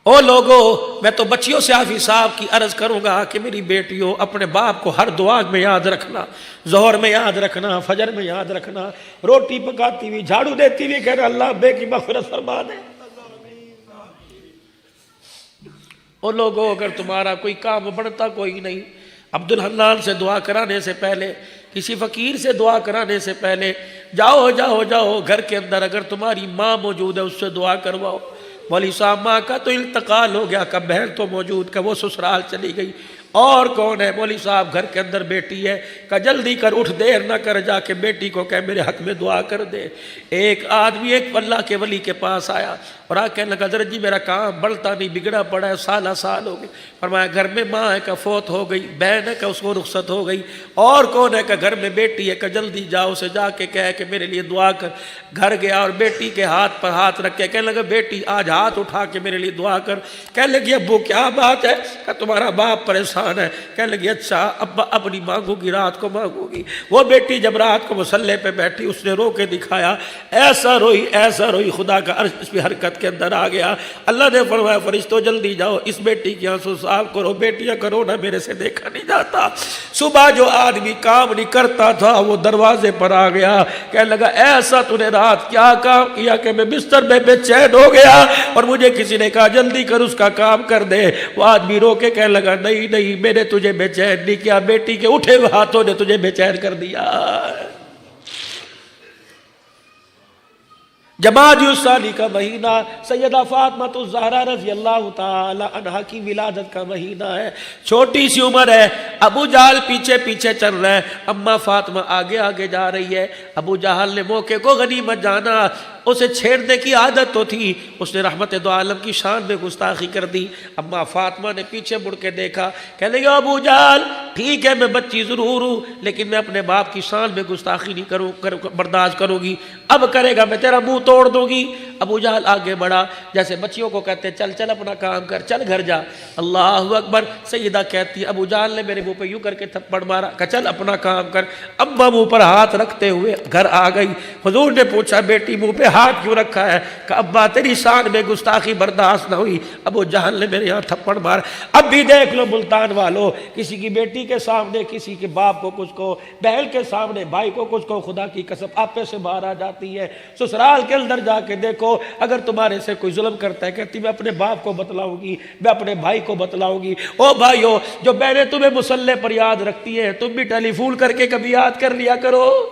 او لوگو میں تو بچیوں سے حافظ صاحب کی عرض کروں گا کہ میری بیٹیوں اپنے باپ کو ہر دعا میں یاد رکھنا، ظہر میں یاد رکھنا، فجر میں یاد رکھنا، روٹی پکاتی ہوئی جھاڑو دیتی ہوئی کہنا اللہ ابے کی مغفرت فرما دے۔ او لوگو اگر تمہارا کوئی کام بڑھتا کوئی نہیں، عبدالحنان سے دعا کرانے سے پہلے، کسی فقیر سے دعا کرانے سے پہلے جاؤ جاؤ جاؤ گھر کے اندر اگر تمہاری ماں موجود ہے اس سے دعا کرواؤ۔ مولوی صاحب ماں کا تو انتقال ہو گیا، کہ بہن تو موجود، کہ وہ سسرال چلی گئی، اور کون ہے؟ مولوی صاحب گھر کے اندر بیٹی ہے، کہ جلدی کر اٹھ، دیر نہ کر، جا کے بیٹی کو کہ میرے حق میں دعا کر دے۔ ایک آدمی ایک اللہ کے ولی کے پاس آیا اور آ کہنے لگا حضرت جی میرا کام بڑھتا نہیں، بگڑا پڑا ہے، سالہ سال ہو گئے۔ فرمایا گھر میں ماں ہے کہ فوت ہو گئی، بہن ہے کہ اس کو رخصت ہو گئی، اور کون ہے؟ کہ گھر میں بیٹی ہے، کہ جلدی جاؤ اسے جا کے کہے کہ میرے لیے دعا کر۔ گھر گیا اور بیٹی کے ہاتھ پر ہاتھ رکھ کے کہنے لگا بیٹی آج ہاتھ اٹھا کے میرے لیے دعا کر۔ کہنے لگی ابو کیا بات ہے؟ کہ تمہارا باپ پریشان ہے۔ کہنے لگی اچھا ابا اپنی مانگو گی، رات کو مانگو گی۔ وہ بیٹی جب رات کو مصلے پہ بیٹھی اس نے رو کے دکھایا، ایسا روئی خدا کا عرش اس کی حرکت کے اندر آ گیا۔ اللہ نے فرمایا فرشتوں جلدی جاؤ اس بیٹی کی آنسو صاف کرو، بیٹیاں کرو نہ، میرے سے دیکھا نہیں جاتا۔ صبح جو آدمی کام نہیں کرتا تھا وہ دروازے پر آ گیا، کہنے لگا ایسا تو نے رات کیا کام کیا کہ میں بستر میں بے چین ہو گیا اور مجھے کسی نے کہا جلدی کر اس کا کام کر دے۔ وہ آدمی رو کے کہنے لگا نہیں میں نے تجھے بے چین نہیں کیا، بیٹی کے اٹھے ہوئے ہاتھوں نے تجھے بے چین کر دیا۔ جمادی الثانی کا مہینہ سیدہ فاطمہ الزہرا رضی اللہ تعالی عنہا کی ولادت کا مہینہ ہے۔ چھوٹی سی عمر ہے، ابو جہل پیچھے پیچھے چل رہا ہے، اما فاطمہ آگے آگے جا رہی ہے۔ ابو جہل نے موقع کو غنیمت جانا، اسے چھیڑنے کی عادت تو تھی، اس نے رحمت دو عالم کی شان میں گستاخی کر دی۔ اما فاطمہ نے پیچھے مڑ کے دیکھا، کہنے لگا ابو جہل ٹھیک ہے میں بچی ضرور ہوں لیکن میں اپنے باپ کی شان میں گستاخی نہیں برداشت کروں گی، اب کرے گا میں تیرا منہ توڑ دوں گی۔ ابو جہل آگے بڑھا، جیسے بچیوں کو کہتے چل چل اپنا کام کر، چل گھر جا۔ اللہ اکبر، سیدہ کہتی ہے ابو جہل نے میرے منہ پہ یوں کر کے تھپڑ مارا کہ چل اپنا کام کر۔ ابا منہ پر ہاتھ رکھتے ہوئے گھر آ گئی۔ حضور نے پوچھا بیٹی منہ پہ ہاتھ کیوں رکھا ہے؟ کہ ابا تیری شان میں گستاخی برداشت نہ ہوئی، ابو جہل نے میرے یہاں تھپڑ مارا۔ اب بھی دیکھ لو ملتان والو، کسی کی بیٹی کے سامنے کسی کے باپ کو کچھ کو، بہن کے سامنے بھائی کو کچھ کو، خدا کی قسم آپے سے باہر آ جاتی ہے۔ سسرال کے اندر جا کے دیکھو اگر تمہارے سے کوئی ظلم کرتا ہے کہتی میں اپنے باپ کو بتلاؤں گی، میں اپنے بھائی کو بتلاؤں گی۔ او بھائیو جو بہنیں تمہیں مصلے پر یاد رکھتی ہیں تم بھی ٹیلی فون کر کے کبھی یاد کر لیا کرو۔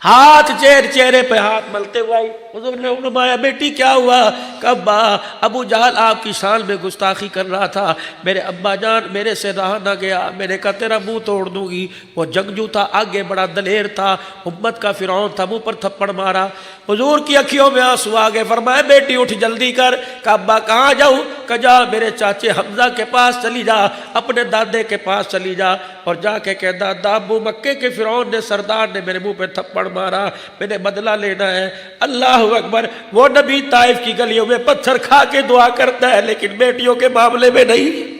ہاتھ چہرے پہ ہاتھ ملتے ہوئے حضور نے فرمایا بیٹی کیا ہوا؟ کہ ابا ابو جہل آپ کی شان میں گستاخی کر رہا تھا، میرے ابا جان میرے سے رہا نہ گیا، میں نے کہا تیرا منہ توڑ دوں گی۔ وہ جنگجو تھا، آگے بڑا دلیر تھا، امت کا فرعون تھا، منہ پر تھپڑ مارا۔ حضور کی اکھیوں میں آنسو آ گئے، فرمایا بیٹی اٹھ جلدی کر۔ کہ ابا کہاں جاؤں؟ کہ جا میرے چاچے حمزہ کے پاس چلی جا، اپنے دادے کے پاس چلی جا اور جا کے کہہ دادا ابو مکے کے فرعون نے سردار نے میرے منہ پہ تھپڑ مارا، میں نے بدلہ لینا ہے۔ اللہ اکبر، وہ نبی طائف کی گلیوں میں پتھر کھا کے دعا کرتا ہے لیکن بیٹیوں کے معاملے میں نہیں۔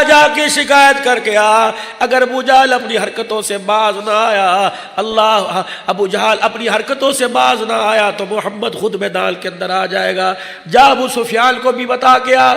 جا کے شکایت کر کے آ، اگر ابو جہل اپنی حرکتوں سے باز نہ آیا، اللہ ابو جہل اپنی حرکتوں سے باز نہ آیا تو محمد خود میدان کے اندر آ جائے گا۔ جا ابو سفیان کو بھی بتا کے آ۔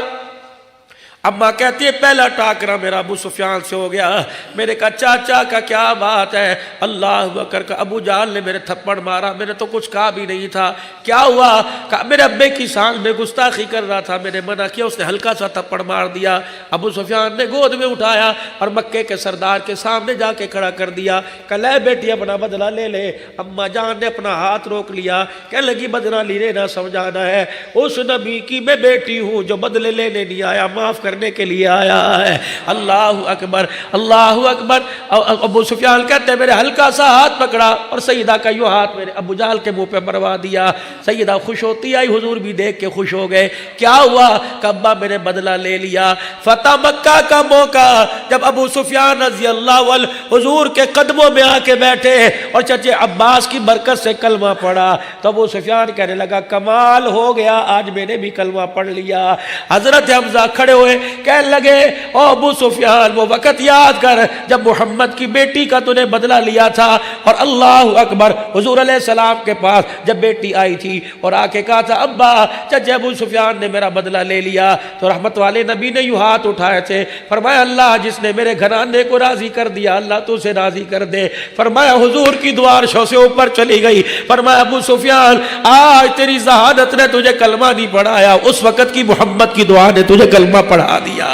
اماں کہتی ہے پہلا ٹاکرا میرا ابو سفیان سے ہو گیا۔ میں نے کہا چاچا کا کیا بات ہے؟ اللہ اکبر، کہ ابو جہل نے میرے تھپڑ مارا، میں نے تو کچھ کہا بھی نہیں تھا۔ کیا ہوا؟ کہ میرے ابے کی شان میں گستاخی کر رہا تھا، میں نے منع کیا، اس نے ہلکا سا تھپڑ مار دیا۔ ابو سفیان نے گود میں اٹھایا اور مکے کے سردار کے سامنے جا کے کھڑا کر دیا کہ لے بیٹی اپنا بدلہ لے لے۔ اماں جان نے اپنا ہاتھ روک لیا، کہنے لگی بدلہ لینے نہ سمجھانا ہے، اس نبی کی میں بیٹی ہوں جو بدلے لینے نہیں آیا، معاف کرنے کے لیے آیا ہے۔ اللہ اکبر، اللہ اکبر۔ ابو سفیان کہتے ہیں میرے ہلکا سا ہاتھ پکڑا اور سیدہ کا یوں ہاتھ میرے ابو جہل کے منہ پہ مروا دیا۔ سیدہ خوش ہوتی آئی، حضور بھی دیکھ کے خوش ہو گئے۔ کیا ہوا؟ کہ ابا میں نے بدلہ لے لیا۔ فتح مکہ کا موقع جب ابو سفیان رضی اللہ عنہ حضور کے قدموں میں آ کے بیٹھے اور چچے عباس کی برکت سے کلمہ پڑھا تو ابو سفیان کہنے لگا کمال ہو گیا، آج میں نے بھی کلمہ پڑھ لیا۔ حضرت حمزہ کھڑے ہوئے، کہنے لگے او ابو سفیان وہ وقت یاد کر جب محمد کی بیٹی کا تو نے بدلہ لیا تھا، اور اللہ اکبر حضور علیہ السلام کے پاس جب بیٹی آئی تھی اور آ کے کہا تھا ابا چچا ابو سفیان نے میرا بدلہ لے لیا، تو رحمت والے نبی نے یوں ہاتھ اٹھائے تھے، فرمایا اللہ جس نے میرے گھرانے کو راضی کر دیا اللہ تو اسے راضی کر دے۔ فرمایا حضور کی دعا عرشوں سے اوپر چلی گئی، فرمایا ابو سفیان آج تیری ذہانت نے تجھے کلمہ نہیں پڑھایا، اس وقت کی محمد کی دعا نے تجھے کلمہ پڑھا دیا۔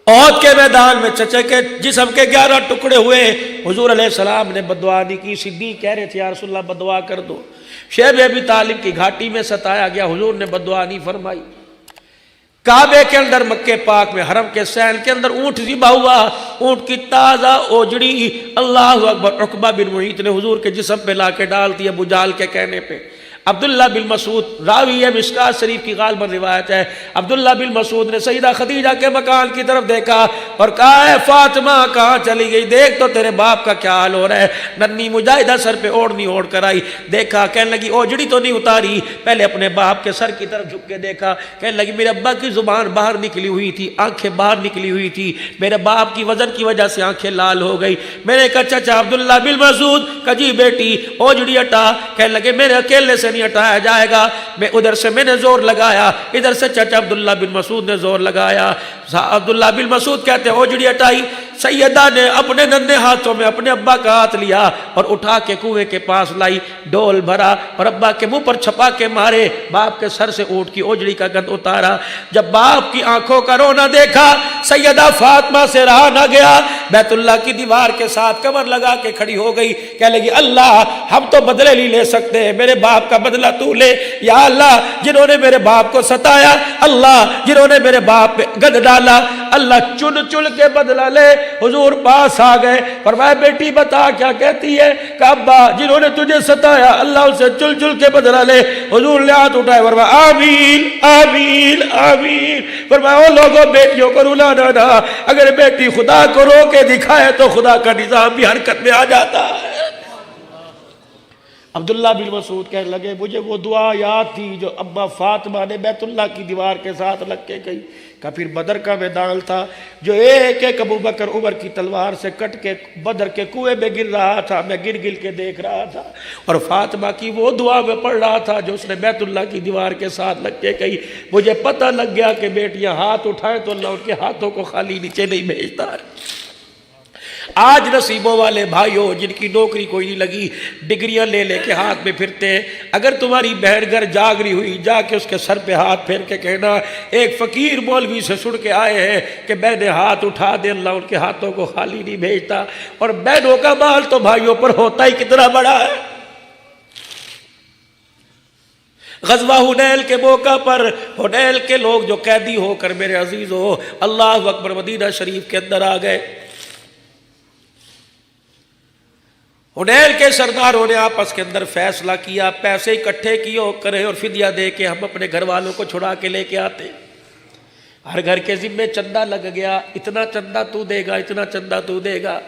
احد کے میدان میں چچے کے جسم کے 11 ٹکڑے ہوئے، حضور علیہ السلام نے بدعا نہیں کی، صدیق کہہ رہے تھے یا رسول اللہ بدعا کر دو۔ شیب ابی طالب کی گھاٹی میں ستایا گیا، حضور نے بدعا نہیں فرمائی۔ کعبے کے اندر مکہ پاک میں حرم کے سین کے اندر اونٹ ذبح ہوا، اونٹ کی تازہ اوجڑی اللہ اکبر عقبہ بن معیط نے حضور کے جسم پہ لا کے ڈال دی ابو جہل کے کہنے پہ۔ عبداللہ بن مسعود راوی ہے مشکات شریف کی غالباً روایت ہے، عبداللہ بن مسعود نے سیدہ خدیجہ کے مکان کی طرف دیکھا اور کہا اے فاطمہ کہاں چلی گئی، دیکھ تو تیرے باپ کا کیا حال ہو رہا ہے۔ ننھی مجاہدہ سر پہ اوڑھنی اوڑھ کر آئی، دیکھا کہنے لگی اوجڑی تو نہیں اتاری، پہلے اپنے باپ کے سر کی طرف جھک کے دیکھا، کہنے لگی میرے ابا کی زبان باہر نکلی ہوئی تھی، آنکھیں باہر نکلی ہوئی تھی، میرے باپ کی وزن کی وجہ سے آنکھیں لال ہو گئی۔ میں نے کہا چچا عبداللہ بن مسعود کجی بیٹی اوجڑی ہٹا، کہنے لگے میرے اکیلے سے نہیں ہٹایا جائے گا، میں ادھر سے میں نے زور لگایا، ادھر سے چچا عبداللہ بن مسعود نے زور لگایا۔ عبداللہ بن مسعود کہتے ہیں اوجڑی ہٹائی، سیدہ نے اپنے ننھے ہاتھوں میں اپنے ابا کا ہاتھ لیا اور اٹھا کے کنویں کے پاس لائی، ڈول بھرا اور ابا کے منہ پر چھپا کے مارے، باپ کے سر سے اونٹ کی اوجڑی کا گند اتارا۔ جب باپ کی آنکھوں کا رونا دیکھا سیدہ فاطمہ سے رہا نہ گیا، بیت اللہ کی دیوار کے ساتھ کمر لگا کے کھڑی ہو گئی، کہنے لگی اللہ ہم تو بدلے نہیں لے سکتے، میرے باپ کا بدلہ تو لے، یا اللہ جنہوں نے میرے باپ کو ستایا، اللہ جنہوں نے میرے باپ پہ گند ڈالا، اللہ چن چن کے بدلہ لے۔ حضور پاس آ گئے، فرمایا بیٹی بتا کیا کہتی ہے، کہ ابا جنہوں نے تجھے ستایا اللہ اسے چل چل کے بدلہ لے۔ حضور نے ہاتھ اٹھائے، فرمایا آمین آمین آمین۔ فرمایا او لوگوں بیٹیوں کو رلانا نہ، اگر بیٹی خدا کو رو کے دکھائے تو خدا کا نظام بھی حرکت میں آ جاتا ہے۔ عبداللہ بن مسعود کہنے لگے مجھے وہ دعا یاد تھی جو ابا فاطمہ نے بیت اللہ کی دیوار کے ساتھ لگ کے گئی، کہ پھر بدر کا میدان تھا جو ایک ایک ابو بکر عمر کی تلوار سے کٹ کے بدر کے کنویں میں گر رہا تھا، میں گر گر کے دیکھ رہا تھا، اور فاطمہ کی وہ دعا میں پڑھ رہا تھا جو اس نے بیت اللہ کی دیوار کے ساتھ لگ کے گئی۔ مجھے پتہ لگ گیا کہ بیٹیاں ہاتھ اٹھائیں تو اللہ ان کے ہاتھوں کو خالی نیچے نہیں بھیجتا ہے۔ آج نصیبوں والے بھائیوں جن کی نوکری کوئی نہیں لگی، ڈگریاں لے لے کے ہاتھ میں پھرتے ہیں، اگر تمہاری بہن گھر جاگ رہی ہوئی جا کے اس کے سر پہ ہاتھ پھیر کے کہنا ایک فقیر مولوی سے سن کے آئے ہیں کہ بہنیں ہاتھ اٹھا دے اللہ ان کے ہاتھوں کو خالی نہیں بھیجتا۔ اور بہنوں کا مال تو بھائیوں پر ہوتا ہی کتنا بڑا ہے۔ غزوہ حنین کے موقع پر حنین کے لوگ جو قیدی ہو کر میرے عزیزو اللہ اکبر مدینہ شریف کے اندر آ گئے، حنین کے سرداروں نے آپس کے اندر فیصلہ کیا پیسے اکٹھے کیے کریں اور فدیہ دے کے ہم اپنے گھر والوں کو چھڑا کے لے کے آتے۔ ہر گھر کے ذمے چندہ لگ گیا، اتنا چندہ تو دے گا اتنا چندہ تو دے گا۔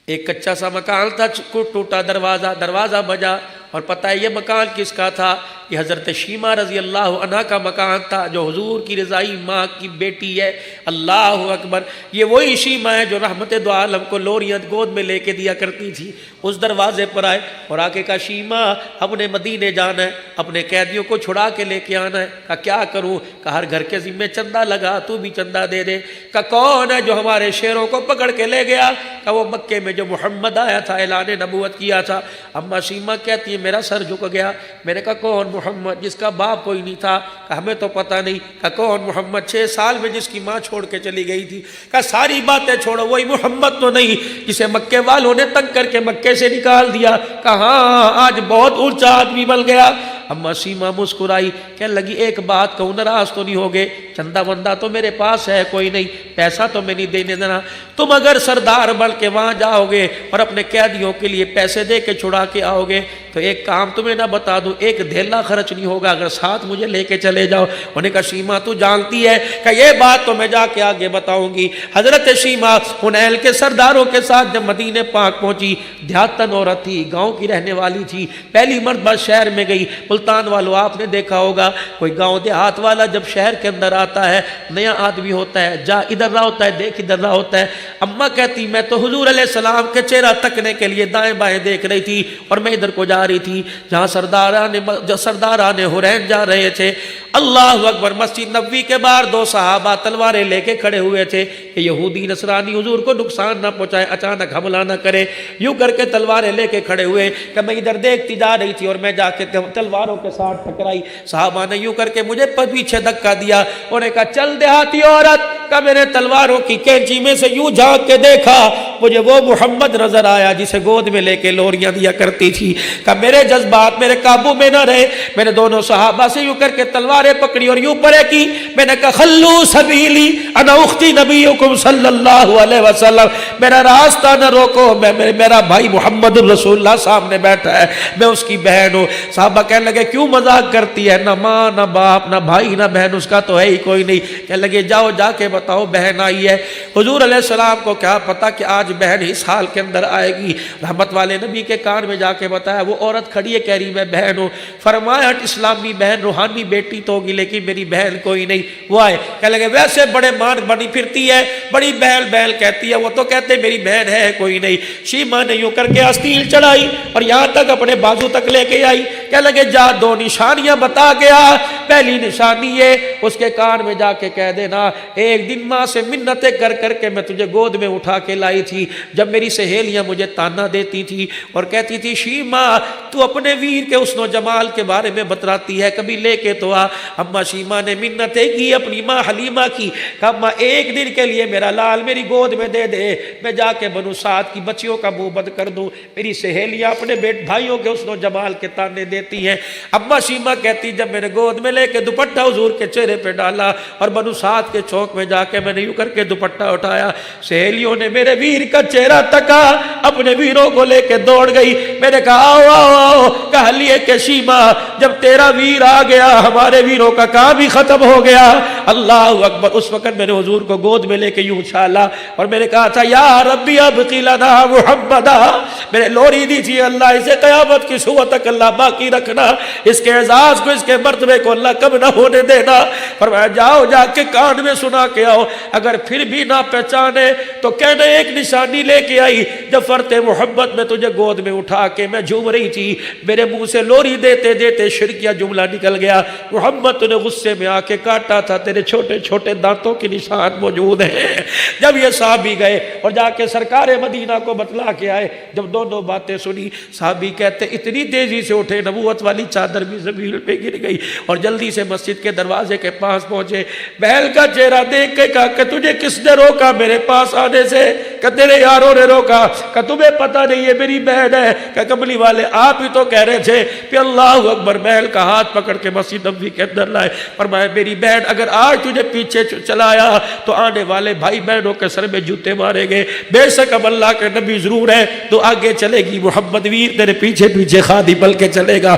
ایک کچا سا مکان تھا، ٹوٹا دروازہ بجا، اور پتہ ہے یہ مکان کس کا تھا؟ یہ حضرت شیمہ رضی اللہ عنہ کا مکان تھا جو حضور کی رضائی ماں کی بیٹی ہے۔ اللہ اکبر، یہ وہی شیمہ ہے جو رحمت دو عالم کو لوریاں گود میں لے کے دیا کرتی تھی۔ اس دروازے پر آئے اور آ کے کہا شیمہ اپنے مدینے جانا ہے، اپنے قیدیوں کو چھڑا کے لے کے آنا ہے۔ کہا کیا کروں؟ کہا ہر گھر کے ذمے چندہ لگا، تو بھی چندہ دے دے۔ کہا کون ہے جو ہمارے شیروں کو پکڑ کے لے گیا؟ کہا وہ مکے میں جو محمد آیا تھا اعلان نبوت کیا تھا۔ اما شیمہ کہتی ہے میرا سر جھک گیا۔ میں نے کہا کون محمد جس کا باپ کوئی نہیں تھا؟ کہا ہمیں تو پتہ نہیں۔ کہا کون محمد 6 سال میں جس کی ماں چھوڑ کے چلی گئی تھی؟ کہا ساری باتیں چھوڑو، وہی محمد تو نہیں جسے مکے والوں نے تنگ کر کے مکے سے نکال دیا؟ کہا ہاں آج بہت اونچا آدمی بن گیا۔ اما سیما مسکرائی، کہنے لگی ایک بات کہوں ناراض تو نہیں ہوگے؟ چندہ بندہ تو میرے پاس ہے کوئی نہیں، پیسہ تو میں نہیں دینے دینا، تم اگر سردار بن کے وہاں جاؤ گے اور اپنے قیدیوں کے لیے پیسے دے کے چھڑا کے آؤ گے، تو ایک کام تمہیں نہ بتا دوں، ایک دھیلا خرچ نہیں ہوگا اگر ساتھ مجھے لے کے چلے جاؤ۔ انہوں نے کہا شیما تو جانتی ہے کہ یہ بات تو میں جا کے آگے بتاؤں گی۔ حضرت شیما حنیل کے سرداروں کے ساتھ جب مدینہ پاک پہنچی، دیہاتن عورت تھی، گاؤں کی رہنے والی تھی، پہلی مرتبہ شہر میں گئی۔ ملتان والوں آپ نے دیکھا ہوگا کوئی گاؤں دیہات والا جب شہر کے اندر آتا ہے، نیا آدمی ہوتا ہے، جا ادھر رہا ہوتا ہے، دیکھ ادھر رہا ہوتا ہے۔ اماں کہتی میں تو حضور علیہ السلام کے چہرہ تکنے کے لیے دائیں بائیں دیکھ رہی تھی اور میں ادھر کو جا رہی تھی جہاں سرداران حرین جا رہے تھے۔ اللہ اکبر، مسجد نبوی کے باہر دو صحابہ تلواریں لے کے کھڑے ہوئے تھے کہ یہودی نصرانی حضور کو نقصان نہ پہنچائے، اچانک حملہ نہ کرے۔ یوں کر کے تلواریں لے کے کھڑے ہوئے کہ میں ادھر دیکھتی جا رہی تھی اور میں جا کے تلواروں کے ساتھ ٹکرائی۔ صحابہ نے یوں کر کے مجھے پیچھے دھکا دیا، انہوں نے کہا چل دیہاتی عورت، کہ میں نے تلواروں کی کینچی میں سے یوں جھانک کے دیکھا، مجھے وہ محمد نظر آیا جسے گود میں لے کے لوریاں دیا کرتی تھی۔ کہ میرے جذبات میرے قابو میں نہ رہے، میں نے دونوں صحابہ سے یوں کر کے تلواریں پکڑی اور یوں پڑے کی، میں نے کہا خلو سبیلی انا اختی نبیکم صلی اللہ علیہ وسلم، میرا راستہ نہ روکو، میرا بھائی محمد رسول اللہ سامنے بیٹھا ہے، میں اس کی بہن ہوں۔ صحابہ کہنے لگے کیوں مذاق کرتی ہے، نہ ماں نہ باپ نہ بھائی نہ بہن اس کا تو ہے ہی کوئی نہیں۔ کہنے لگے جاؤ جا کے بتاؤ بہن آئی ہے۔ حضور علیہ السلام کو کیا پتا کہ آج بہن اس حال کے اندر آئے گی، رحمت والے نبی کے کان میں جا کے بتایا، وہ عورت کھڑی ہے کہہ رہی میں بہن ہوں۔ فرمایا اسلامی بہن روحانی بیٹی تو ہوگی لیکن میری بہن کوئی نہیں۔ وہ آئے کہنے لگے ویسے بڑے مان بنی پھرتی ہے، بڑی بہن بہن کہتی ہے، وہ تو کہتے میری بہن ہے کوئی نہیں۔ شیما نے یوں کر کے آستین چڑھائی اور یہاں تک اپنے بازو تک لے کے آئی، کہنے لگے جا دو نشانیاں بتا گیا، پہلی نشانی یہ اس کے کان میں جا کے کہہ دینا ایک دن ماں سے منتیں کر کر کے میں تجھے گود میں اٹھا کے لائی تھی، جب میری سہیلیاں مجھے تانا دیتی تھی اور کہتی تھی شیما تو اپنے ویر کے حسن و جمال کے بارے میں بتراتی ہے، کبھی لے کے تو آ۔ اماں شیما نے منتیں کی اپنی ماں حلیمہ کی، کہا اماں ایک دن کے لیے میرا لال میری گود میں دے دے، میں جا کے بنو سعد کی بچیوں کا منہ بند کر دوں، میری سہیلیاں اپنے بھائیوں کے حسن و جمال کے تانے دیتی ہیں۔ اماں شیما کہتی جب میں نے گود میں لے کے دوپٹہ حضور کے چہرے پہ ڈالا اور بنو سعد کے چوک میں جا کے میں نے یوں کر کے دوپٹہ اٹھایا، سہیلیوں نے میرے ویر کا چہرہ تکا، اپنے ویروں کو لے کے دوڑ گئی۔ میں نے کہا آؤ آؤ آؤ، کہا لیے کہ شیما جب تیرا ویر آ گیا ہمارے ویروں کا کام ہی ختم ہو گیا۔ اللہ اکبر، اس وقت میں نے حضور کو گود میں لے کے یوں اچھالا اور میں نے کہا تھا یا ربی ابقی لنا محمدا، میں نے لوری دی تھی اللہ اسے قیامت کی صبح تک اللہ باقی رکھنا، اس کے اعزاز کو اس کے مرتبے کو اللہ کم نہ ہونے دینا۔ فرمایا جاؤ جا کے کان میں سنا کے آؤ، اگر پھر بھی نہ پہچانے تو کہنا ایک نشانی لے کے آئی، جب فرت محبت میں تجھے گود میں اٹھا کے میں جھوم رہی تھی، میرے منہ سے لوری دیتے دیتے شرکیہ جملہ نکل گیا، محمد نے غصے میں آ کے کاٹا تھا، تیرے چھوٹے چھوٹے دانتوں کے نشان موجود ہیں۔ جب یہ صحابی گئے اور جا کے سرکار مدینہ کو بتلا کے آئے، جب دونوں باتیں سنی، صحابی کہتے اتنی تیزی سے اٹھے نبوت والی چادر بھی زمین پہ گر گئی اور جلدی سے مسجد کے دروازے کے پاس پہنچے، بہل کا چہرہ دیکھ کے کہا کہ تجھے کس نے روکا میرے پاس آنے سے؟ کہ تیرے یاروں نے روکا۔ کہ تمہیں پتہ نہیں ہے میری بہن ہے؟ کہ کملی والے آپ ہی تو کہہ رہے تھے کہ اللہ اکبر، بہل کا ہاتھ پکڑ کے مسجد نبوی کے اندر لائے، فرمایا میری بہن اگر آج تجھے پیچھے چلایا تو آنے والے بھائی بہنوں کے سر میں جوتے مارے گے، بے شک اب اللہ کے نبی ضرور ہے تو آگے چلے گی، محمد ویر تیرے پیچھے پیچھے خادی بل کے چلے گا۔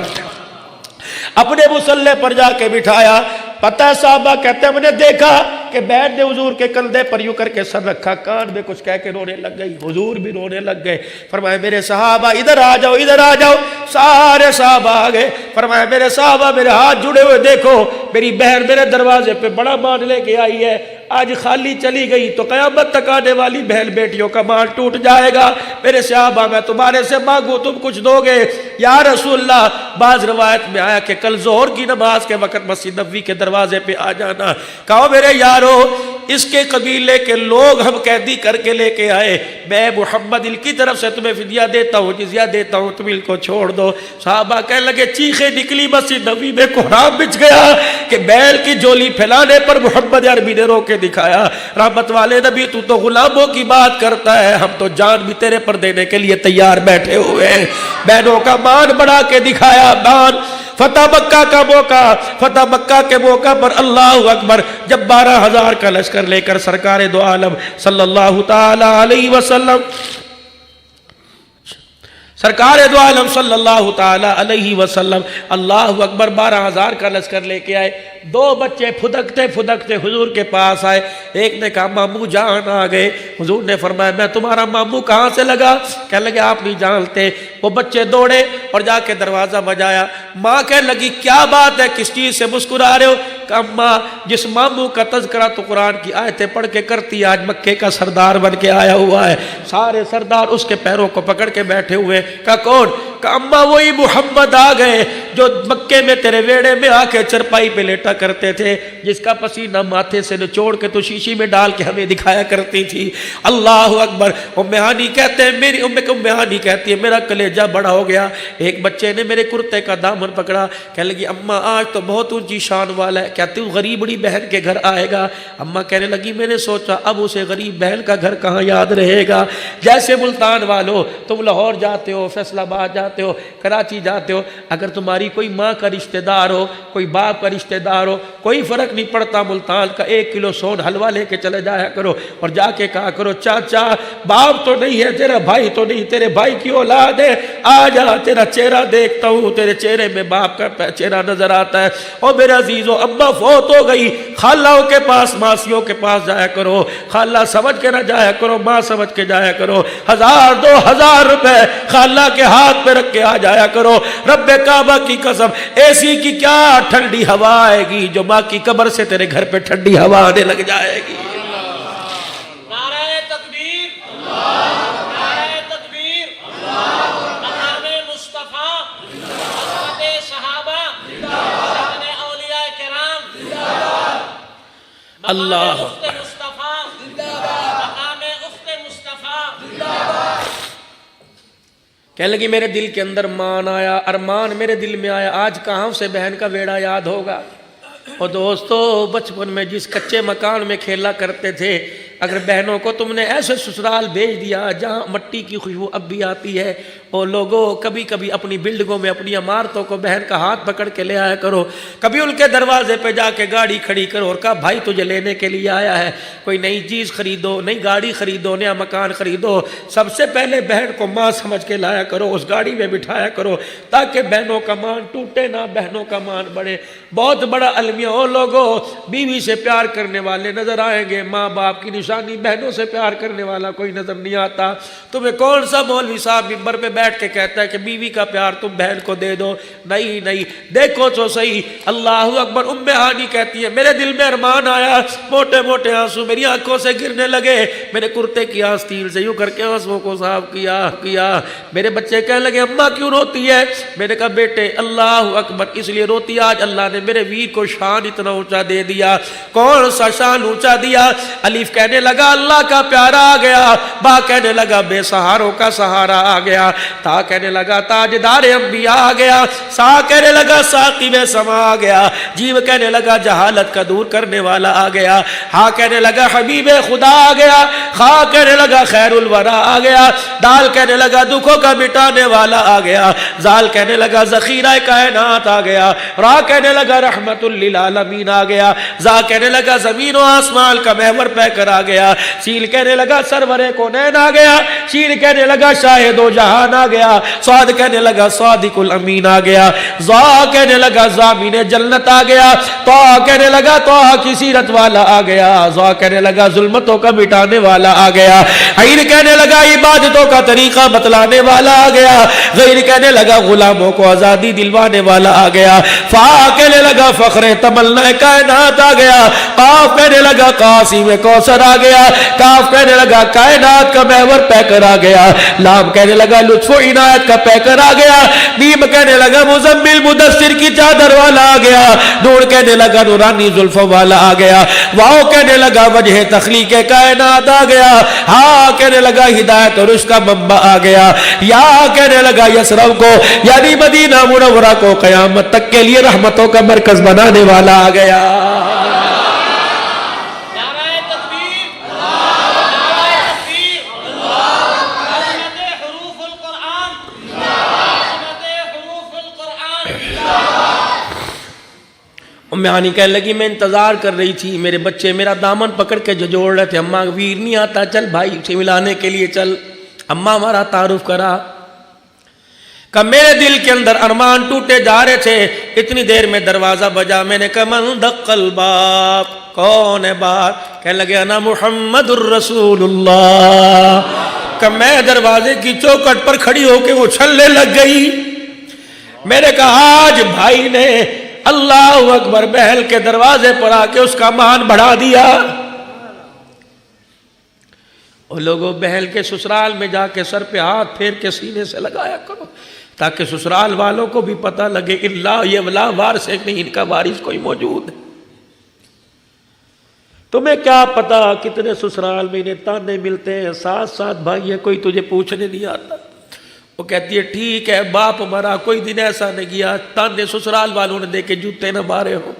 اپنے مصلے پر جا کے بٹھایا، پتہ صحابہ کہتے ہیں میں نے دیکھا کہ بہن نے حضور کے کندھے پر یوں کر کے سر رکھا، کان میں کچھ کہہ کے رونے لگ گئی، حضور بھی رونے لگ گئے۔ فرمایا میرے صحابہ ادھر آ جاؤ ادھر آ جاؤ، سارے صحابہ آ گئے۔ فرمایا میرے صحابہ میرے ہاتھ جڑے ہوئے دیکھو، میری بہن میرے دروازے پہ بڑا مان لے کے آئی ہے، آج خالی چلی گئی تو قیامت تک آنے والی بہن بیٹیوں کا مان ٹوٹ جائے گا۔ میرے صحابہ میں تمہارے سے مانگوں تم کچھ دو گے؟ یا رسول اللہ، بعض روایت میں آیا کہ کل ظہر کی نماز کے وقت مسجد نبوی کے دروازے پہ آ جانا۔ کہو میرے یارو اس کے قبیلے کے لوگ ہم قیدی کر کے لے کے آئے، میں محمد ان کی طرف سے تمہیں فدیہ دیتا ہوں، جزیہ دیتا ہوں، تم ان کو چھوڑ دو۔ صحابہ کہنے لگے چیخیں نکلی مسجد نبوی میں، کوہرام بچ گیا کہ بیل کی جولی پھیلانے پر محمد عربی نے رو کے دکھایا، رحمت والے نبی تو غلاموں کی بات کرتا ہے، ہم تو جان بھی تیرے پر دینے کے لیے تیار بیٹھے ہوئے ہیں۔ بہنوں کا مان بڑھا کے دکھایا، مان فتح مکہ کا موقع، فتح مکہ کے موقع پر اللہ اکبر، جب 12,000 کا لشکر لے کر سرکار دو عالم صلی اللہ تعالی علیہ وسلم سرکار دو عالم صلی اللہ تعالی علیہ وسلم اللہ اکبر 12,000 کا لشکر لے کے آئے. 2 بچے پھدکتے پھدکتے حضور کے پاس آئے. ایک نے کہا ماموں جان آ گئے. حضور نے فرمایا میں تمہارا ماموں کہاں سے لگا؟ کہنے لگے آپ نہیں جانتے. وہ بچے دوڑے اور جا کے دروازہ بجایا. ماں کہنے لگی کیا بات ہے، کس چیز سے مسکرا رہے ہو؟ کہ اماں جس ماموں کا تذکرہ تو قرآن کی آیتیں پڑھ کے کرتی آج مکے کا سردار بن کے آیا ہوا ہے. سارے سردار اس کے پیروں کو پکڑ کے بیٹھے ہوئے. کہا کون؟ کہ اماں وہی محمد آ گئے جو مکے میں تیرے ویڑے میں آ کے چرپائی پہ لیٹا کرتے تھے، جس کا پسینہ ماتھے سے نچوڑ کے تو شیشی میں ڈال کے ہمیں دکھایا کرتی تھی. اللہ اکبر. ام ہانی کہتے ہیں میری ام ہانی کہتی ہے میرا کلیجہ بڑا ہو گیا. ایک بچے نے میرے کرتے کا دامن پکڑا. کہنے لگی اماں آج تو بہت اونچی شان والا ہے، کیا تو غریبڑی بہن کے گھر آئے گا؟ اماں کہنے لگی میں نے سوچا اب اسے غریب بہن کا گھر کہاں یاد رہے گا. جیسے ملتان والو تم لاہور جاتے ہو، فیصل آباد جاتے ہو، کراچی جاتے ہو، اگر تمہاری کوئی ماں کا رشتہ دار ہو، کوئی باپ کا رشتہ دار ہو، کوئی فرق نہیں پڑتا، ملتان کا 1 کلو سون حلوہ لے کے چلے جایا کرو اور جا کے کہا کرو چاچا باپ تو نہیں ہے، تیرا بھائی تو نہیں، تیرے بھائی کی اولاد ہے، آ جا تیرا چہرہ دیکھتا ہوں، تیرے چہرے میں باپ کا چہرہ نظر آتا ہے. اور میرے عزیزو اماں فوت ہو گئی، خالوں کے پاس ماسیوں کے پاس جایا کرو. خالہ سمجھ کے نہ جایا کرو، ماں سمجھ کے جایا کرو. 1000 2000 روپے خالہ کے ہاتھ پہ رکھ کے آ جایا کرو. رب کعبہ کی قسم ایسی کی کیا ٹھنڈی ہوا آئے گی جو ماں کی قبر سے تیرے گھر پہ ٹھنڈی ہوا آنے لگ جائے گی. اللہ کہنے لگی میرے دل کے اندر مان آیا، ارمان میرے دل میں آیا، آج کہاں سے بہن کا بیڑا یاد ہوگا. اور دوستو بچپن میں جس کچے مکان میں کھیلا کرتے تھے، اگر بہنوں کو تم نے ایسے سسرال بھیج دیا جہاں مٹی کی خوشبو اب بھی آتی ہے، اور لوگوں کبھی کبھی اپنی بلڈنگوں میں اپنی عمارتوں کو بہن کا ہاتھ پکڑ کے لے آیا کرو. کبھی ان کے دروازے پہ جا کے گاڑی کھڑی کرو اور کہا بھائی تجھے لینے کے لیے آیا ہے، کوئی نئی چیز خریدو، نئی گاڑی خریدو، نیا مکان خریدو. سب سے پہلے بہن کو ماں سمجھ کے لایا کرو، اس گاڑی میں بٹھایا کرو تاکہ بہنوں کا مان ٹوٹے نہ، بہنوں کا مان بڑھے. بہت بڑا المیہ ہو لوگوں، بیوی سے پیار کرنے والے نظر آئیں گے، ماں باپ کی نشانی بہنوں سے پیار کرنے والا کوئی نظر نہیں آتا. تمہیں کون سا مولوی صاحب منبر پہ بیٹھ کے کہتا ہے کہ بیوی کا پیار تم بہن کو دے دو؟ نہیں نہیں، دیکھو تو صحیح. اللہ اکبر. ام ہانی کہتی ہے میرے دل میں ارمان آیا، موٹے موٹے آنسو میری آنکھوں سے گرنے لگے، میرے کرتے کی آستین سے یوں کر کے آنسوں کو صاف کیا. میرے بچے کہنے لگے اماں کیوں روتی ہے؟ میں نے کہا بیٹے اللہ اکبر اس لیے روتی آج اللہ نے میرے ویر کو شان اتنا اونچا دے دیا. کون سا شان اونچا دیا؟ الف کہنے لگا اللہ کا پیارا آ گیا، با کہنے لگا بے سہاروں کا سہارا آ گیا، تا کہنے لگا تاجدار انبیاء آ گیا، سا کہنے لگا ساقی میں سما آ گیا، جیو کہنے لگا جہالت کا دور کرنے والا آ گیا، ہاں کہنے لگا حبیب خدا آ گیا، خا کہنے لگا خیر الورا آ گیا، دال کہنے لگا دکھوں کا مٹانے والا آ گیا، زال کہنے لگا ذخیرہ کائنات آ گیا، را کہنے لگا رحمت للعالمین آ گیا، زا کہنے لگا زمین و آسمان کا محور پہ کر آ گیا، سیل کہنے لگا سرور کونین آ گیا، شین کہنے لگا شاہد و جہان آ گیا، سعد کہنے لگا صادق الامین آ گیا، زا کہنے لگا زامین جنت آ گیا، تو کہنے لگا تو کی سیرت والا آ گیا، زا کہنے لگا ظلمتوں کا مٹانے والا آ گیا، عین کہنے لگا عبادتوں کا طریقہ بتلانے والا آ گیا، غیر کہنے لگا غلاموں کو آزادی دلوانے والا آ گیا، فا کہنے لگا فخر تمنا کائنات آ گیا، قاف کہنے لگا قاسم کوثر آ گیا، کاف کہنے لگا کائنات کا محور پیکر آ گیا، لام کہنے لگا لطف و عنایت کا پیکر آ گیا، میم کہنے لگا مزمل مدثر کی چادر والا آ گیا، نور کہنے لگا نورانی زلف والا آ گیا، واو کہنے لگا وجہ تخلیق کائنات آ گیا، ہاں کہنے لگا ہدایت اور اس کا منبع آ گیا، یا کہنے لگا یسرب کو یعنی مدینہ منورہ کو قیامت تک کے لیے رحمتوں کا مرکز بنانے والا آ گیا. ام ہانی کہنے لگی میں انتظار کر رہی تھی، میرے بچے میرا دامن پکڑ کے جھجوڑ رہے تھے، اماں ویر نہیں آتا، چل بھائی سے ملانے کے لیے چل. اماں ہمارا تعارف کرا، کہ میرے دل کے اندر ارمان ٹوٹے جا رہے تھے، اتنی دیر میں دروازہ بجا، میں نے کہا من دق الباب، کون ہے بات؟ کہنے لگے انا محمد الرسول اللہ۔ کہ میں دروازے کی چوکھٹ پر کھڑی ہو کے اچھلنے لگ گئی۔ میں نے کہا آج بھائی نے اللہ اکبر بہل کے دروازے پر آ کے اس کا مان بڑھا دیا۔ اور لوگوں بہل کے سسرال میں جا کے سر پہ ہاتھ پھیر کے سینے سے لگایا کرو، تاکہ سسرال والوں کو بھی پتہ لگے اللہ یہ ولا وارث ہے نہیں، ان کا وارث کوئی موجود ہے۔ تمہیں کیا پتا کتنے سسرال میں انہیں تانے ملتے ہیں، ساتھ ساتھ بھائی ہے کوئی تجھے پوچھنے نہیں آتا۔ وہ کہتی ہے ٹھیک ہے باپ مرا، کوئی دن ایسا نہیں گیا تانے سسرال والوں نے دے کے جوتے نہ مارے ہو۔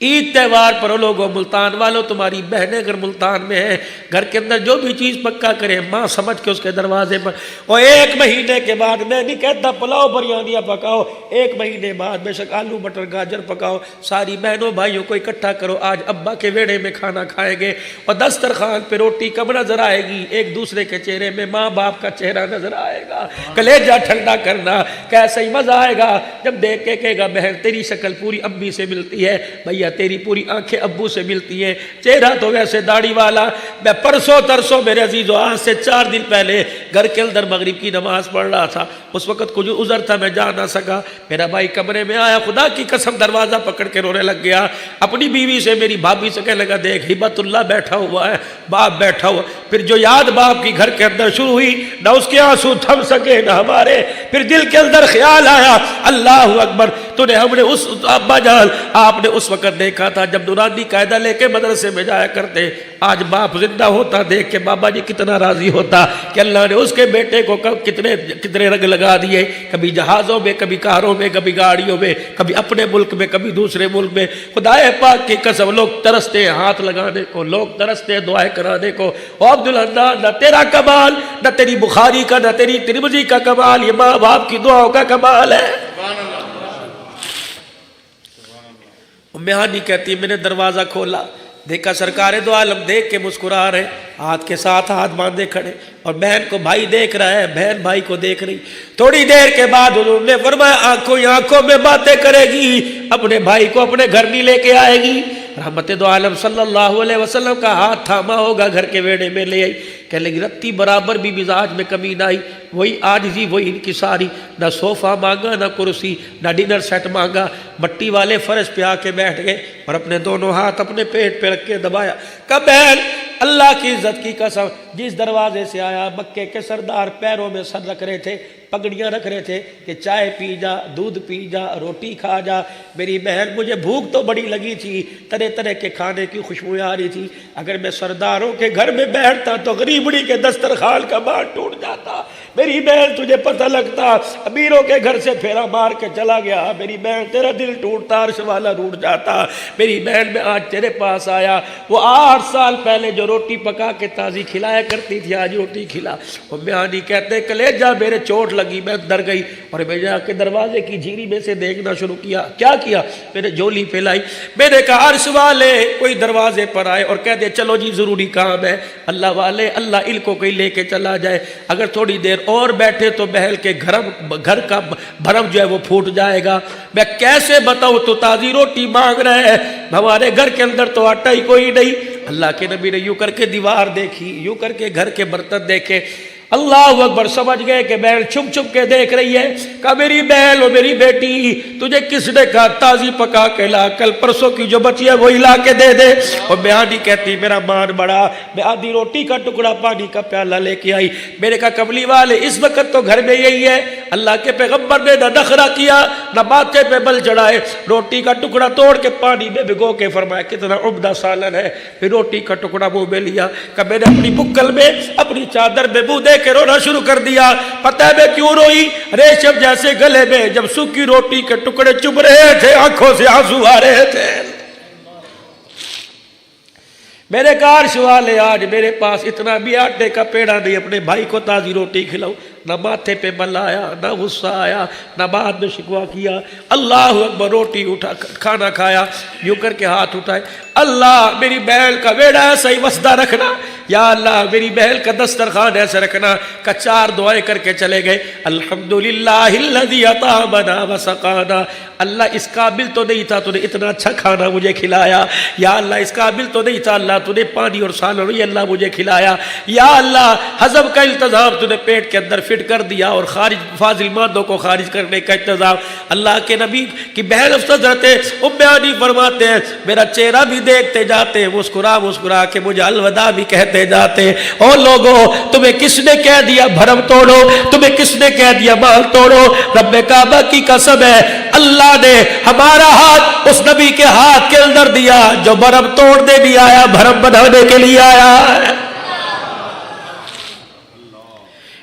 عید تہوار پر لوگوں ملتان والوں تمہاری بہنیں اگر ملتان میں ہیں، گھر کے اندر جو بھی چیز پکا کرے ماں سمجھ کے اس کے دروازے پر، اور ایک مہینے کے بعد میں نہیں کہتا پلاؤ بریانیاں پکاؤ، ایک مہینے بعد بے شک آلو مٹر گاجر پکاؤ، ساری بہنوں بھائیوں کو اکٹھا کرو، آج ابا کے ویڑے میں کھانا کھائیں گے، اور دسترخوان پہ روٹی کب نظر آئے گی؟ ایک دوسرے کے چہرے میں ماں باپ کا چہرہ نظر آئے گا۔ کلیجہ ٹھنڈا کرنا، کیسا ہی مزہ آئے گا جب دیکھ کے کہے گا بہن تیری شکل پوری امی سے ملتی ہے، بھیا تیری پوری آنکھیں ابو سے ملتی ہیں، چہرہ تو ویسے داڑھی والا۔ میں پرسوں ترسوں میرے عزیزو آج سے 4 دن پہلے گھر کے اندر مغرب کی نماز پڑھ رہا تھا، اس وقت کچھ عذر تھا میں جا نہ سکا، میرا بھائی کمرے میں آیا، خدا کی قسم دروازہ پکڑ کے رونے لگ گیا، اپنی بیوی سے میری بھابھی سے کہنے لگا دیکھ ہبت اللہ بیٹھا ہوا ہے، باپ بیٹھا ہوا۔ پھر جو یاد باپ کی گھر کے اندر شروع ہوئی، نہ اس کے آنسو تھم سکے نہ ہمارے، پھر دل کے اندر خیال آیا اللہ اکبر تو نے ہم نے اس ابا جان آپ نے اس وقت دیکھا تھا جب نورانی قاعدہ لے کے مدرسے میں جایا کرتے، آج باپ زندہ ہوتا دیکھ کے بابا جی کتنا راضی ہوتا کہ اللہ نے اس کے بیٹے کو کتنے رنگ لگا دیے، کبھی جہازوں میں، کبھی کاروں میں، کبھی گاڑیوں میں، کبھی اپنے ملک میں، کبھی دوسرے ملک میں۔ خدا پاک کی قسم لوگ ترستے ہیں ہاتھ لگانے کو، لوگ ترستے ہیں دعائیں کرانے کو۔ او عبداللہ نہ تیرا کمال، نہ تیری بخاری کا، نہ تیری ترمذی کا کمال، یہ ماں باپ کی دعاؤں کا کمال ہے۔ میہانی کہتی ہے میں نے دروازہ کھولا، دیکھا سرکار دو عالم دیکھ کے مسکرا رہے، ہاتھ کے ساتھ ہاتھ باندھے کھڑے، اور بہن کو بھائی دیکھ رہا ہے، بہن بھائی کو دیکھ رہی۔ تھوڑی دیر کے بعد حضور نے فرمایا آنکھوں میں باتیں کرے گی، اپنے بھائی کو اپنے گھر نہیں لے کے آئے گی۔ رحمت دو عالم صلی اللہ علیہ وسلم کا ہاتھ تھاما ہوگا، گھر کے ویڑے میں لے آئی، کہنے لگی رتی برابر بھی مزاج میں کمی نہ آئی، وہی عاجزی وہی انکساری، نہ صوفہ مانگا نہ کرسی نہ ڈنر سیٹ مانگا، مٹی والے فرش پہ آ کے بیٹھ گئے اور اپنے دونوں ہاتھ اپنے پیٹ پہ رکھ کے دبایا۔ کہ بہن اللہ کی عزت کی قسم جس دروازے سے آیا، مکے کے سردار پیروں میں سر رکھ رہے تھے، پگڑیاں رکھ رہے تھے کہ چائے پی جا، دودھ پی جا، روٹی کھا جا۔ میری بہن مجھے بھوک تو بڑی لگی تھی، طرح طرح کے کھانے کی خوشبوئیں آ رہی تھی، اگر میں سرداروں کے گھر میں بیٹھتا تو غریبڑی کے دسترخوان کا بار ٹوٹ جاتا۔ میری بہن تجھے پتہ لگتا امیروں کے گھر سے پھیرا مار کے چلا گیا، میری بہن تیرا دل ٹوٹتا، عرش والا روٹ جاتا۔ میری بہن میں آج تیرے پاس آیا، وہ 8 سال پہلے جو روٹی پکا کے تازی کھلایا کرتی تھی آج روٹی کھلا۔ وہ میانی کہتے کلیجہ میرے چوٹ لگی، میں اندر گئی اور میں جا کے دروازے کی جھیری میں سے دیکھنا شروع کیا۔ کیا کیا؟ میں نے جھولی پھیلائی، میں نے کہا عرش والے کوئی دروازے پر آئے اور کہہ دے چلو جی ضروری کام ہے، اللہ والے اللہ ان کو کوئی لے کے چلا جائے، اگر تھوڑی دیر اور بیٹھے تو بہل کے گھر کا بھرم جو ہے وہ پھوٹ جائے گا۔ میں کیسے بتاؤں تو تازی روٹی مانگ رہے ہیں، ہمارے گھر کے اندر تو آٹا ہی کوئی نہیں۔ اللہ کے نبی نے یوں کر کے دیوار دیکھی، یوں کر کے گھر کے برتن دیکھے، اللہ اکبر سمجھ گئے کہ بہن چھپ چھپ کے دیکھ رہی ہے۔ کہا میری بہن اور میری بیٹی تجھے کس نے کہا تازی پکا کے لا، کل پرسوں کی جو بچی ہے وہی لا کے دے دے۔ اور میانی کہتی میرا مان بڑا، میں آدھی روٹی کا ٹکڑا پانی کا پیالہ لے کے آئی، میں نے کہا کملی والے اس وقت تو گھر میں یہی ہے، اللہ کے پیغمبر نے نہ نخرہ کیا نہ ماتھے پہ بل چڑھائے، روٹی کا ٹکڑا توڑ کے پانی میں بھگو کے فرمایا کتنا عمدہ سالن ہے، پھر روٹی کا ٹکڑا منہ میں لیا، کہ میں نے اپنی بکل میں اپنی چادر میں منہ دے کے رونا شروع کر دیا۔ پتہ ہے میں کیوں روئی؟ ریشم جیسے گلے میں جب سوکھی روٹی کے ٹکڑے چبھ رہے تھے آنکھوں سے آنسو آ رہے تھے۔ میرے کار والے آج میرے پاس اتنا بھی آٹے کا پیڑا نہیں، اپنے بھائی کو تازی روٹی کھلاؤں۔ نہ ماتھے پہ ملایا، نہ غصہ آیا، نہ بعد میں شکوہ کیا. اللہ اکبر. روٹی اٹھا کھانا کھایا، یوں کر کے ہاتھ اٹھائے، اللہ میری بہن کا بیڑا ایسا ہی وسدہ رکھنا، یا اللہ میری بہن کا دسترخوان ایسے رکھنا. کا 4 دعائیں کر کے چلے گئے. الحمدللہ الذی اطعمنا وسقانا. اللہ اس قابل تو نہیں تھا، تو نے اتنا اچھا کھانا مجھے کھلایا. یا اللہ اس قابل تو نہیں تھا، اللہ تو نے پانی اور سالن اللہ مجھے کھلایا. یا اللہ ہضم کا انتظام تو نے پیٹ کے اندر فٹ کر دیا، اور خارج فاضل مادوں کو خارج کرنے کا انتظام. اللہ کے نبی کی بہن حضرت ام ہانی فرماتے ہیں میرا چہرہ بھی دیکھتے جاتے، مسکرا مسکرا کے مجھے الوداع بھی کہتے جاتے. او لوگو تمہیں کس نے کہہ دیا بھرم توڑو؟ تمہیں کس نے کہہ دیا مال توڑو؟ رب کعبہ کی قسم ہے اللہ نے ہمارا ہاتھ اس نبی کے ہاتھ کے اندر دیا جو بھرم توڑنے بھی آیا، بھرم بنانے کے لیے آیا ہے.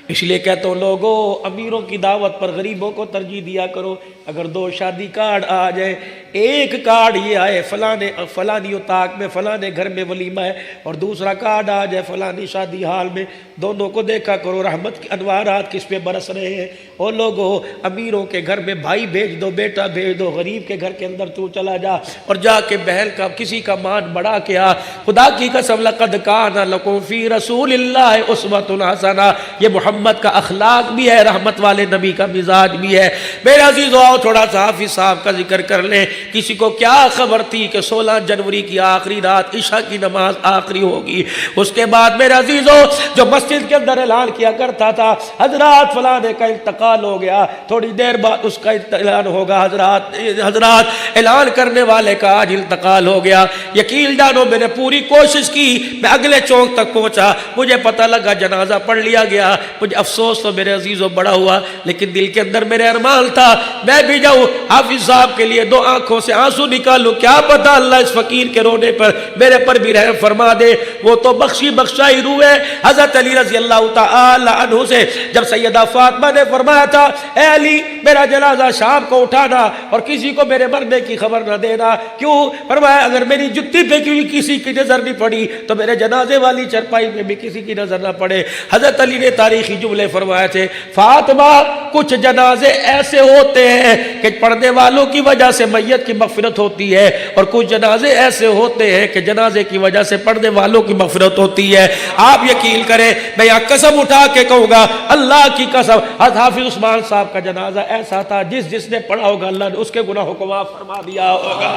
اس لیے کہتا ہوں لوگوں، امیروں کی دعوت پر غریبوں کو ترجیح دیا کرو. اگر 2 شادی کارڈ آ جائے، ایک کارڈ یہ آئے فلانی اتاق میں فلانے گھر میں ولیمہ ہے، اور دوسرا کارڈ آ جائے فلانی شادی حال میں، دونوں کو دیکھا کرو رحمت کے انوارات کس پہ برس رہے ہیں. اور لوگوں امیروں کے گھر میں بھائی بھیج دو، بیٹا بھیج دو، غریب کے گھر کے اندر تو چلا جا اور جا کے بہن کا کسی کا مان بڑھا کے آ. خدا کی قسم لقد کان لکم فی رسول اللہ اسوۃ حسنہ. یہ محمد کا اخلاق بھی ہے، رحمت والے نبی کا مزاج بھی ہے. میرے عزیزو آؤ تھوڑا سا حافظ صاحب کا ذکر کر لیں. کسی کو کیا خبر تھی کہ 16 جنوری کی آخری رات عشاء کی نماز آخری ہوگی؟ اس کے بعد میرے عزیزو جو مسجد کے اندر اعلان کیا کرتا تھا حضرات فلانے کا انتقال ہو گیا، تھوڑی دیر بعد اس کا اعلان ہوگا حضرات اعلان کرنے والے کا آج انتقال ہو گیا. یقین جانو میں نے پوری کوشش کی، میں اگلے چوک تک پہنچا، مجھے پتہ لگا جنازہ پڑھ لیا گیا. مجھے افسوس تو میرے عزیزو بڑا ہوا، لیکن دل کے اندر میرے ارمان تھا میں بھی جاؤں حافظ صاحب کے لیے 2 آنکھوں سے آنسو نکالوں، کیا پتہ اللہ اس فقیر کے رونے پر میرے پر بھی رحم فرما دے. وہ تو بخشائی روح ہے. حضرت علی رضی اللہ تعالی عنہ سے جب سیدہ فاطمہ نے فرمایا تھا اے علی میرا جنازہ شام کو اٹھانا اور کسی کو میرے مرنے کی خبر نہ دینا. کیوں؟ فرمایا اگر میری جتی پہ کسی کی نظر نہیں پڑی تو میرے جنازے والی چرپائی میں بھی کسی کی نظر نہ پڑے. حضرت علی نے تاریخی جملے فرمائے تھے فاطمہ کچھ جنازے ایسے ہوتے ہیں کہ پڑھنے والوں کی وجہ سے میت کی مغفرت ہوتی ہے، اور کچھ جنازے ایسے ہوتے ہیں کہ جنازے کی وجہ سے پڑھنے والوں کی مغفرت ہوتی ہے. آپ یقین کریں میں یہاں قسم اٹھا کے کہوں گا اللہ کی قسم حافظ عثمان صاحب کا جنازہ ایسا تھا جس نے پڑھا ہوگا اللہ نے اس کے گناہوں کو معاف فرما دیا ہوگا.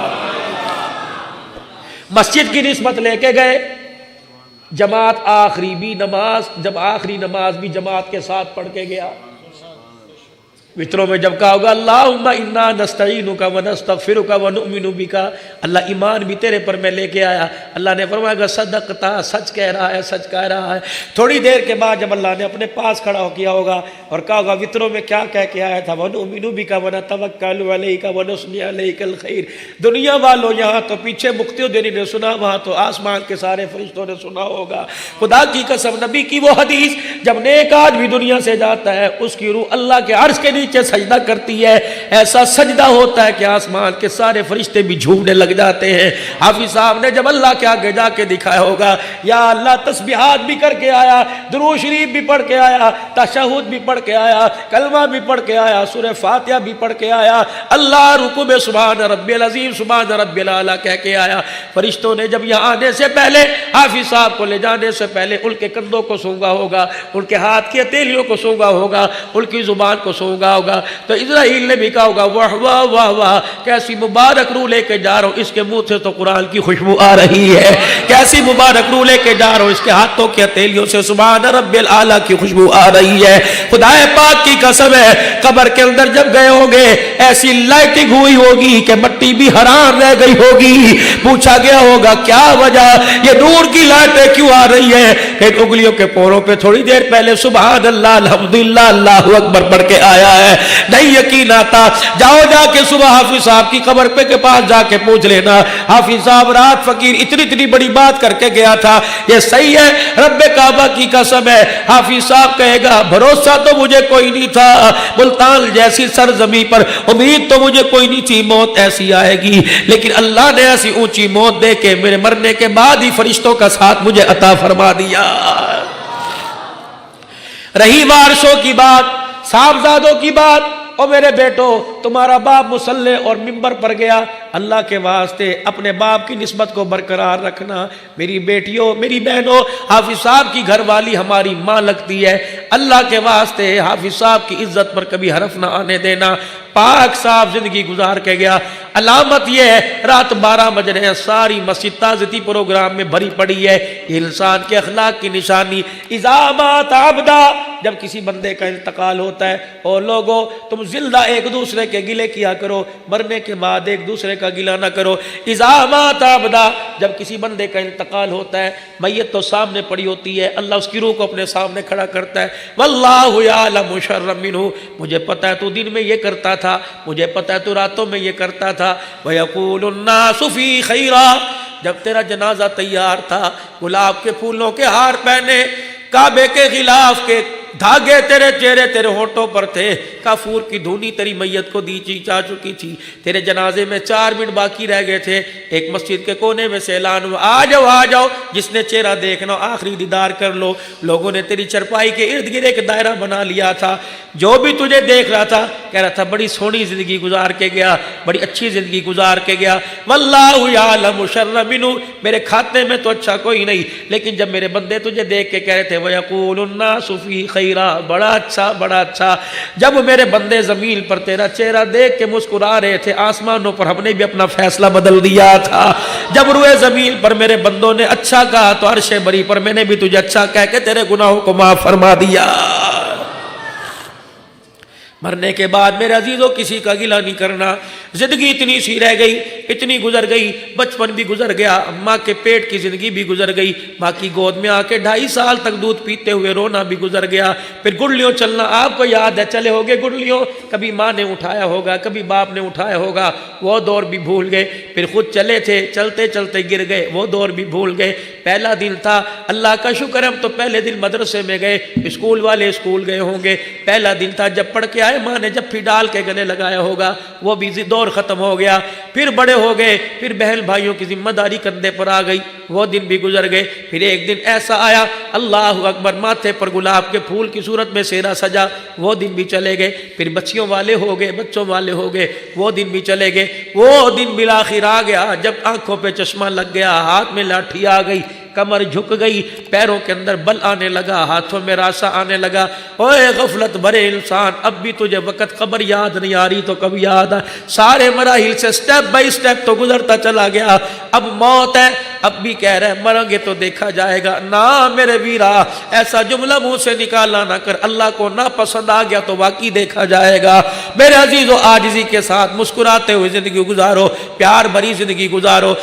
مسجد کی نسبت لے کے گئے، جماعت آخری بھی نماز، جب آخری نماز بھی جماعت کے ساتھ پڑھ کے گیا. وطروں میں جب کہا ہوگا اللہم انا نستعینک ونستغفرک ونؤمن بک، اللہ ایمان بھی تیرے پر میں لے کے آیا. اللہ نے فرمایا کہ صدقتا، سچ کہہ رہا ہے، سچ کہہ رہا ہے. تھوڑی دیر کے بعد جب اللہ نے اپنے پاس کھڑا ہو کیا ہوگا اور کہا ہوگا وطروں میں کیا کہہ کے آیا تھا ونؤمن بک ونتوکل علیک ونثنی علیک الخیر. دنیا والوں یہاں تو پیچھے مقتدی نے سنا، وہاں تو آسمان کے سارے فرشتوں نے سنا ہوگا. خدا کی قسم نبی کی وہ حدیث جب نیک آدمی دنیا سے جاتا ہے اس کی روح اللہ کے عرش کے نیچے سجدہ کرتی ہے، ایسا سجدہ ہوتا ہے کہ آسمان کے سارے فرشتے بھی جھومنے لگ جاتے ہیں. حافظ صاحب نے جب اللہ کے آگے جا کے دکھایا ہوگا یا اللہ تسبیحات بھی کر کے آیا، درود شریف بھی پڑھ کے آیا، تشہد بھی پڑھ کے آیا، کلمہ بھی پڑھ کے آیا، سورہ فاتحہ بھی پڑھ کے آیا، اللہ رکوع میں سبحان ربی العظیم سبحان ربی الاعلیٰ کہہ کے آیا. فرشتوں نے جب یہاں آنے سے پہلے حافظ صاحب کو لے جانے سے پہلے ان کے کندھوں کو سونگا ہوگا، ان کے ہاتھ کی ہتھیلیوں کو سونگا ہوگا، ان کی زبان کو سونگا ہوگا. تو اسرائیل نے بھی کہا ہوگا واہ واہ واہ واہ کیسی مبارک روح لے کے جا رہا ہوں، اس کے منہ سے تو قرآن کی خوشبو آ رہی ہے. کیسی مبارک روح لے کے جا رہا ہوں، اس کے ہاتھوں کی ہتھیلیوں سے سبحان رب الاعلیٰ کی خوشبو آ رہی ہے. خدا پاک کی قسم ہے قبر کے اندر جب گئے ہوں گے ایسی لائٹنگ ہوئی ہوگی کہ مٹی بھی حیران رہ گئی ہوگی. پوچھا گیا ہوگا کیا وجہ، یہ نور کی لائٹیں کیوں آ رہی ہے؟ کہ انگلیوں کے پوروں پہ تھوڑی دیر پہلے سبحان اللہ الحمدللہ اللہ اکبر پڑھ کے آیا ہے. نہیں یقین آتا جاؤ جا کے صبح حافظ صاحب کی قبر پہ کے پاس جا کے پوچھ لینا حافظ صاحب رات فقیر اتنی بڑی بات کر کے گیا تھا، یہ صحیح ہے؟ رب کعبہ کی قسم ہے حافظ صاحب کہے گا بھروسہ تو مجھے کوئی نہیں تھا، ملتان جیسی سرزمین پر امید تو مجھے کوئی نہیں تھی موت ایسی آئے گی، لیکن اللہ نے ایسی اونچی موت دے کے میرے مرنے کے بعد ہی فرشتوں کا ساتھ مجھے عطا فرما دیا. رہی وارثوں کی بات، صاحبزادوں کی بات، او میرے بیٹو تمہارا باپ مصلی اور ممبر پر گیا، اللہ کے واسطے اپنے باپ کی نسبت کو برقرار رکھنا۔ میری بیٹیوں، میری بہنوں، حافظ صاحب کی گھر والی ہماری ماں لگتی ہے، اللہ کے واسطے حافظ صاحب کی عزت پر کبھی حرف نہ آنے دینا۔ پاک صاحب زندگی گزار کے گیا، علامت یہ ہے رات 12 بج رہے ہیں، ساری مسجد تعزیتی پروگرام میں بھری پڑی ہے، یہ انسان کے اخلاق کی نشانی۔ اذا مات عبدا، جب کسی بندے کا انتقال ہوتا ہے، اور لوگوں تم زندہ ایک دوسرے کے گلے کیا کرو، مرنے کے بعد ایک دوسرے کا گلہ نہ کرو۔ اذا مات عبدا، جب کسی بندے کا انتقال ہوتا ہے، میت تو سامنے پڑی ہوتی ہے، اللہ اس کی روح کو اپنے سامنے کھڑا کرتا ہے، واللہ یعلم شر منہ، مجھے پتا ہے تو دن میں یہ کرتا تھا، مجھے پتا ہے تو راتوں میں یہ کرتا تھا۔ وَيَقُولُ النَّاسُ فِي خَيْرًا، جب تیرا جنازہ تیار تھا، گلاب کے پھولوں کے ہار پہنے، کعبے کے غلاف کے دھاگے تیرے چہرے تیرے ہونٹوں پر تھے، کافور کی دھونی تیری میت کو دی چا چکی تھی، تیرے جنازے میں 4 منٹ باقی رہ گئے تھے، ایک مسجد کے کونے میں سے اعلان ہوا، آ جاؤ آ جاؤ، جس نے چہرہ دیکھنا آخری دیدار کر لو۔ لوگوں نے تیری چرپائی کے ارد گرد ایک دائرہ بنا لیا تھا، جو بھی تجھے دیکھ رہا تھا کہہ رہا تھا بڑی سونی زندگی گزار کے گیا، بڑی اچھی زندگی گزار کے گیا۔ واللہ یعلم شر منہ، میرے کھاتے میں تو اچھا کوئی نہیں، لیکن جب میرے بندے تجھے دیکھ کے کہہ رہے تھے وَيَقُولُ النَّاسُ فِي خَيْرًا، بڑا اچھا بڑا اچھا، جب میرے بندے زمین پر تیرا چہرہ دیکھ کے مسکرا رہے تھے، آسمانوں پر ہم نے بھی اپنا فیصلہ بدل دیا تھا۔ جب روئے زمین پر میرے بندوں نے اچھا کہا تو عرش بری پر میں نے بھی تجھے اچھا کہہ کے تیرے گناہوں کو معاف فرما دیا۔ مرنے کے بعد میرے عزیزوں کسی کا گلہ نہیں کرنا۔ زندگی اتنی سی رہ گئی، اتنی گزر گئی، بچپن بھی گزر گیا، ماں کے پیٹ کی زندگی بھی گزر گئی، ماں کی گود میں آ کے 2.5 سال تک دودھ پیتے ہوئے رونا بھی گزر گیا، پھر گڈلیوں چلنا آپ کو یاد ہے، چلے ہوگے گڈلیوں، کبھی ماں نے اٹھایا ہوگا، کبھی باپ نے اٹھایا ہوگا، وہ دور بھی بھول گئے، پھر خود چلے تھے، چلتے چلتے گر گئے، وہ دور بھی بھول گئے۔ پہلا دن تھا، اللہ کا شکر ہم تو پہلے دن مدرسے میں گئے، اسکول والے اسکول گئے ہوں گے، پہلا دن تھا جب پڑھ کے آئے، ماں نے جب پھر ڈال کے گلے لگایا ہوگا، وہ بھی دور ختم ہو گیا، پھر بڑے ہو گئے، پھر بہن بھائیوں کی ذمہ داری کندھے پر آ گئی، وہ دن بھی گزر گئے، پھر ایک دن ایسا آیا اللہ اکبر ماتھے پر گلاب کے پھول کی صورت میں سہرا سجا، وہ دن بھی چلے گئے، پھر بچیوں والے ہو گئے، بچوں والے ہو گئے، وہ دن بھی چلے گئے، وہ دن بالآخر آ گیا جب آنکھوں پہ چشمہ لگ گیا، ہاتھ میں لاٹھی آ گئی، کمر جھک گئی، پیروں کے اندر بل آنے لگا، ہاتھوں میں راسا آنے لگا۔ اوے غفلت بھرے انسان، اب بھی تجھے وقت قبر یاد نہیں آ رہی تو کب یاد آ، سارے مراحل سے سٹیپ بائی سٹیپ تو گزرتا چلا گیا، اب موت ہے، اب بھی کہہ رہے مریں گے تو دیکھا جائے گا، نہ میرے ویرا ایسا جملہ منہ سے نکالا نہ کر، اللہ کو نہ پسند آ گیا تو واقعی دیکھا جائے گا۔ میرے عزیزو عاجزی کے ساتھ مسکراتے ہوئے زندگی گزارو، پیار بھری زندگی گزارو۔